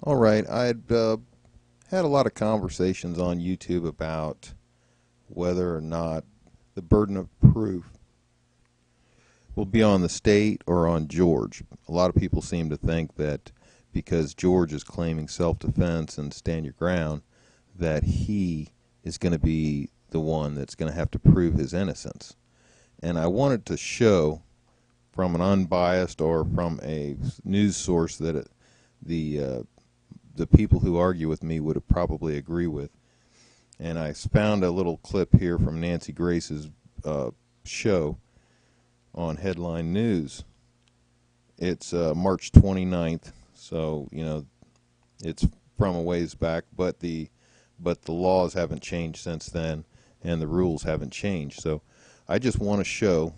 All right, I'd had a lot of conversations on YouTube about whether or not the burden of proof will be on the state or on George. A lot of people seem to think that because George is claiming self-defense and stand your ground, that he is going to be the one that's going to have to prove his innocence. And I wanted to show from an unbiased or from a news source that the people who argue with me would probably agree with. And I found a little clip here from Nancy Grace's show on Headline News. It's March 29th, so it's from a ways back, but the laws haven't changed since then, and the rules haven't changed. So I just want to show,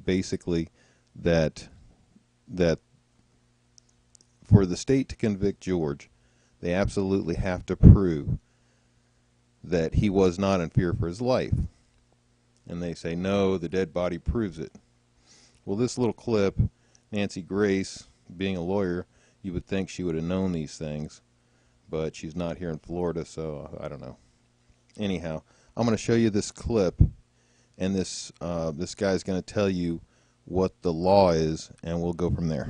basically that for the state to convict George, they absolutely have to prove that he was not in fear for his life. And they say, no, the dead body proves it. Well, this little clip, Nancy Grace, being a lawyer, you would think she would have known these things, but she's not here in Florida, so I don't know. Anyhow, I'm going to show you this clip, and this guy's going to tell you what the law is, and we'll go from there.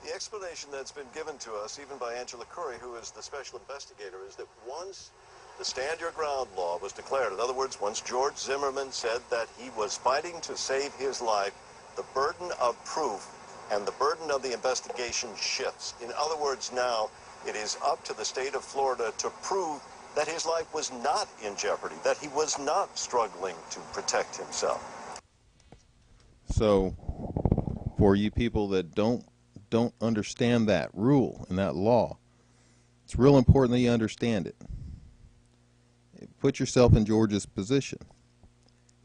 The explanation that's been given to us, even by Angela Curry, who is the special investigator, is that once the Stand Your Ground law was declared, in other words, once George Zimmerman said that he was fighting to save his life, the burden of proof and the burden of the investigation shifts. In other words, now it is up to the state of Florida to prove that his life was not in jeopardy, that he was not struggling to protect himself. So, for you people that don't understand that rule and that law, it's real important that you understand it. Put yourself in George's position.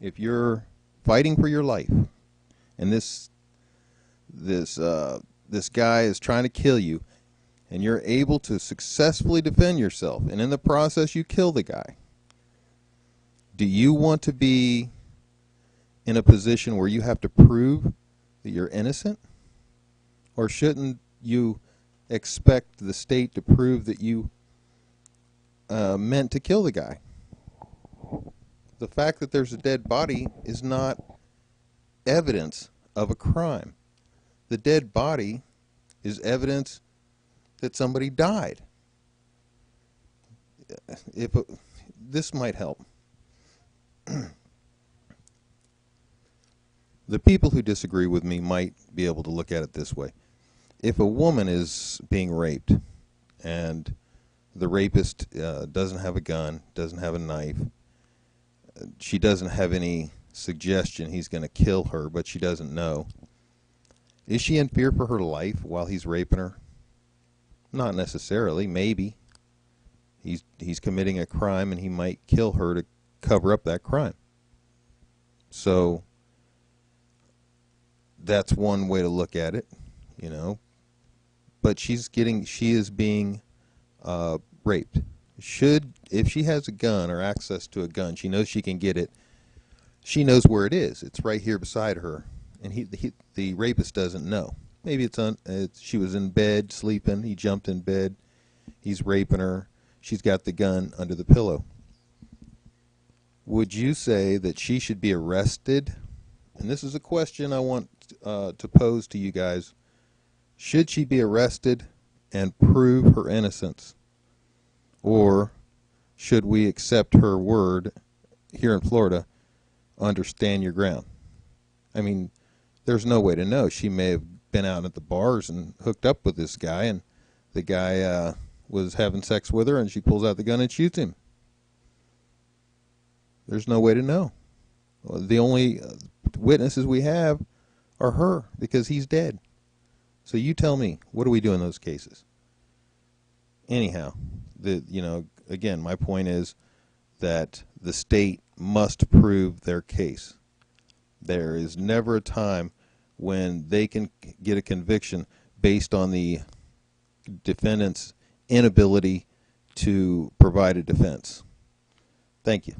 If you're fighting for your life and this guy is trying to kill you, and you're able to successfully defend yourself, and in the process you kill the guy, do you want to be in a position where you have to prove that you're innocent? Or shouldn't you expect the state to prove that you meant to kill the guy? The fact that there's a dead body is not evidence of a crime. The dead body is evidence that somebody died. This might help. The people who disagree with me might be able to look at it this way. If a woman is being raped and the rapist doesn't have a gun, doesn't have a knife, she doesn't have any suggestion he's going to kill her, but she doesn't know, is she in fear for her life while he's raping her? Not necessarily. Maybe. He's committing a crime and he might kill her to cover up that crime. So that's one way to look at it, But she is being raped. If she has a gun or access to a gun, she knows she can get it. She knows where it is. It's right here beside her, and the rapist doesn't know. Maybe she was in bed sleeping. He jumped in bed. He's raping her. She's got the gun under the pillow. Would you say that she should be arrested? And this is a question I want to pose to you guys. Should she be arrested and prove her innocence? Or should we accept her word here in Florida, understand your ground? I mean, there's no way to know. She may have been out at the bars and hooked up with this guy, and the guy was having sex with her, and she pulls out the gun and shoots him. There's no way to know. The only witnesses we have are her, because he's dead. So you tell me, what do we do in those cases? Anyhow, again, my point is that the state must prove their case. There is never a time when they can get a conviction based on the defendant's inability to provide a defense. Thank you.